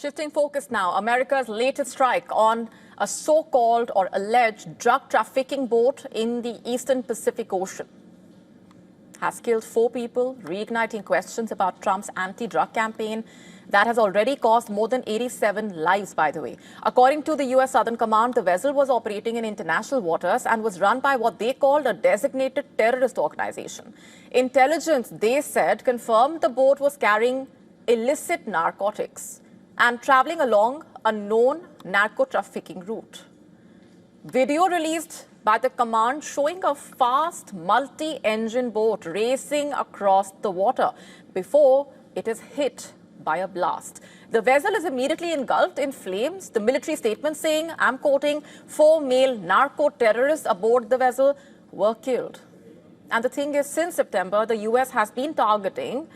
Shifting focus now, America's latest strike on a so-called or alleged drug trafficking boat in the Eastern Pacific Ocean has killed 4 people, reigniting questions about Trump's anti-drug campaign that has already cost more than 87 lives, by the way. According to the U.S. Southern Command, the vessel was operating in international waters and was run by what they called a designated terrorist organization. Intelligence, they said, confirmed the boat was carrying illicit narcotics and traveling along a known narco-trafficking route. Video released by the command showing a fast multi-engine boat racing across the water before it is hit by a blast. The vessel is immediately engulfed in flames. The military statement saying, I'm quoting, 4 male narco-terrorists aboard the vessel were killed. And the thing is, since September, the U.S. has been targeting.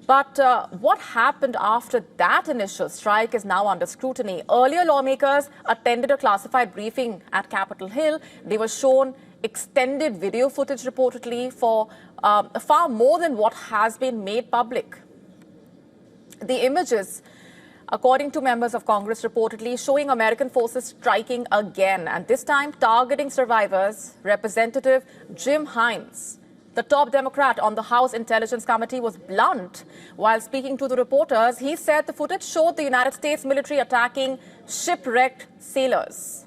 But what happened after that initial strike is now under scrutiny. Earlier, lawmakers attended a classified briefing at Capitol Hill. They were shown extended video footage reportedly for far more than what has been made public. The images, according to members of Congress, reportedly showing American forces striking again, and this time targeting survivors. Representative Jim Himes, the top Democrat on the House Intelligence Committee, was blunt while speaking to the reporters. He said the footage showed the United States military attacking shipwrecked sailors.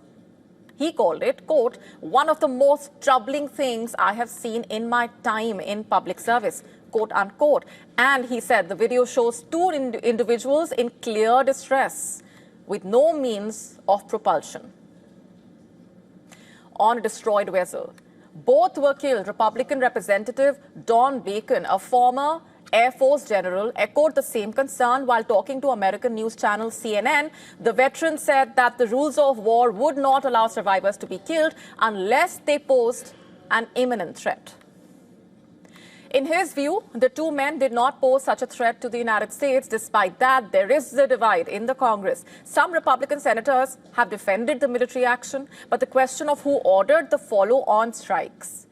He called it, quote, one of the most troubling things I have seen in my time in public service, quote unquote. And he said the video shows 2 individuals in clear distress with no means of propulsion on a destroyed vessel. Both were killed. Republican Representative Don Bacon, a former Air Force general, echoed the same concern while talking to American news channel CNN. The veteran said that the rules of war would not allow survivors to be killed unless they posed an imminent threat. In his view, the 2 men did not pose such a threat to the United States. Despite that, there is a divide in the Congress. Some Republican senators have defended the military action, but the question of who ordered the follow-on strikes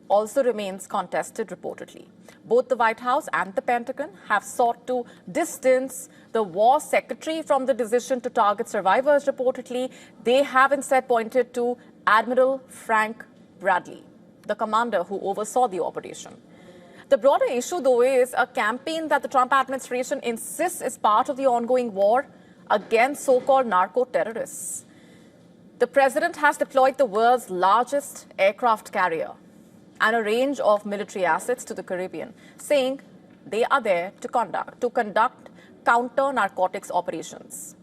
also remains contested, reportedly. Both the White House and the Pentagon have sought to distance the war secretary from the decision to target survivors, reportedly. They have instead pointed to Admiral Frank Bradley, the commander who oversaw the operation. The broader issue, though, is a campaign that the Trump administration insists is part of the ongoing war against so-called narco-terrorists. The president has deployed the world's largest aircraft carrier and a range of military assets to the Caribbean, saying they are there to conduct counter-narcotics operations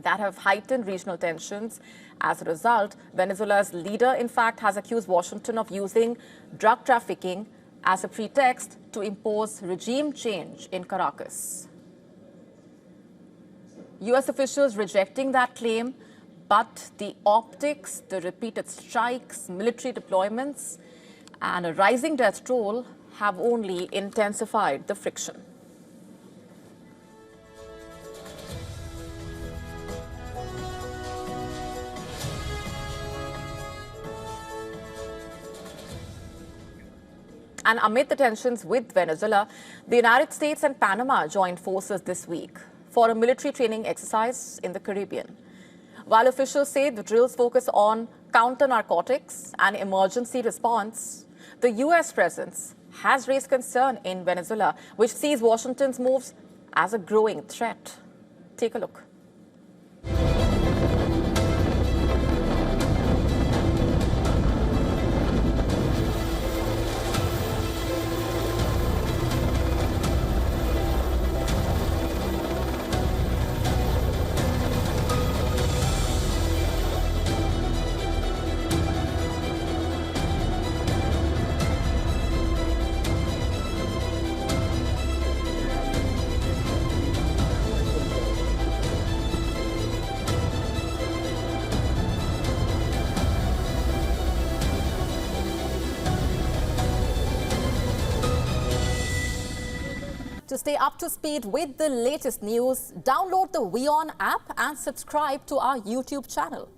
that have heightened regional tensions. As a result, Venezuela's leader, in fact, has accused Washington of using drug trafficking as a pretext to impose regime change in Caracas. U.S. officials rejecting that claim, but the optics, the repeated strikes, military deployments, and a rising death toll have only intensified the friction. And amid the tensions with Venezuela, the United States and Panama joined forces this week for a military training exercise in the Caribbean. While officials say the drills focus on counter-narcotics and emergency response, the U.S. presence has raised concern in Venezuela, which sees Washington's moves as a growing threat. Take a look. To stay up to speed with the latest news, download the WION app and subscribe to our YouTube channel.